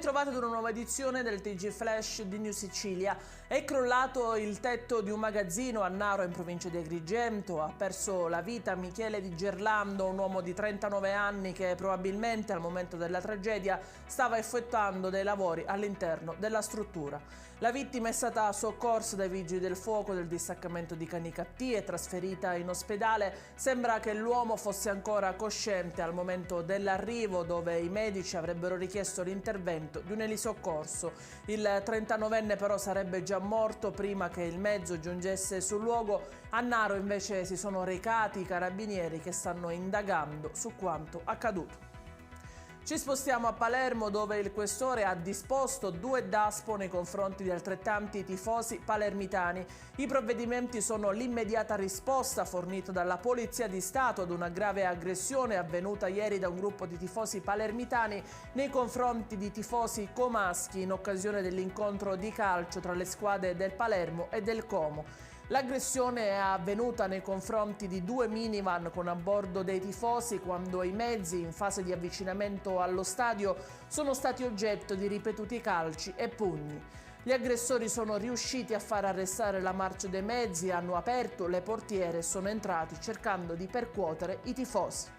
ritrovati ad una nuova edizione del TG Flash di New Sicilia. È crollato il tetto di un magazzino a Naro in provincia di Agrigento. Ha perso la vita Michele Di Gerlando, un uomo di 39 anni che probabilmente al momento della tragedia stava effettuando dei lavori all'interno della struttura. La vittima è stata soccorsa dai vigili del fuoco del distaccamento di Canicattì e trasferita in ospedale. Sembra che l'uomo fosse ancora cosciente al momento dell'arrivo, dove i medici avrebbero richiesto l'intervento di un elisoccorso. Il 39enne però sarebbe già morto prima che il mezzo giungesse sul luogo. A Naro invece si sono recati i carabinieri che stanno indagando su quanto accaduto. Ci spostiamo a Palermo, dove il questore ha disposto 2 DASPO nei confronti di altrettanti tifosi palermitani. I provvedimenti sono l'immediata risposta fornita dalla Polizia di Stato ad una grave aggressione avvenuta ieri da un gruppo di tifosi palermitani nei confronti di tifosi comaschi in occasione dell'incontro di calcio tra le squadre del Palermo e del Como. L'aggressione è avvenuta nei confronti di 2 minivan con a bordo dei tifosi quando i mezzi in fase di avvicinamento allo stadio sono stati oggetto di ripetuti calci e pugni. Gli aggressori sono riusciti a far arrestare la marcia dei mezzi, hanno aperto le portiere e sono entrati cercando di percuotere i tifosi.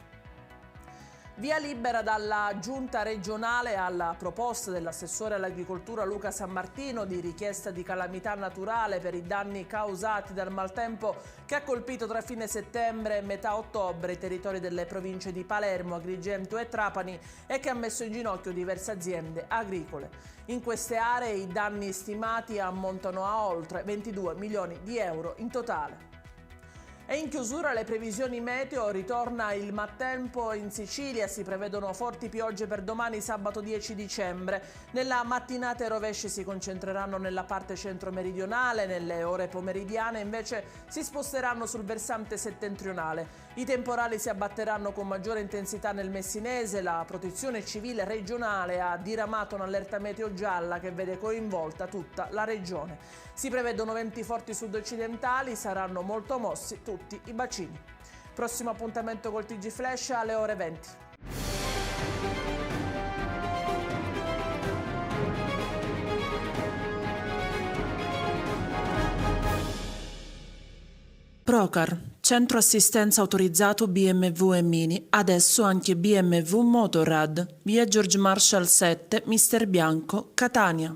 Via libera dalla Giunta regionale alla proposta dell'assessore all'agricoltura Luca Sammartino di richiesta di calamità naturale per i danni causati dal maltempo che ha colpito tra fine settembre e metà ottobre i territori delle province di Palermo, Agrigento e Trapani e che ha messo in ginocchio diverse aziende agricole. In queste aree i danni stimati ammontano a oltre 22 milioni di euro in totale. E in chiusura le previsioni meteo, ritorna il maltempo in Sicilia, si prevedono forti piogge per domani sabato 10 dicembre. Nella mattinata i rovesci si concentreranno nella parte centro-meridionale, nelle ore pomeridiane invece si sposteranno sul versante settentrionale. I temporali si abbatteranno con maggiore intensità nel Messinese, la Protezione Civile regionale ha diramato un'allerta meteo gialla che vede coinvolta tutta la regione. Si prevedono venti forti sud-occidentali, saranno molto mossi tutti i bacini. Prossimo appuntamento col TG Flash alle ore 20. Procar, centro assistenza autorizzato BMW e Mini, adesso anche BMW Motorrad, via George Marshall 7, Mister Bianco, Catania.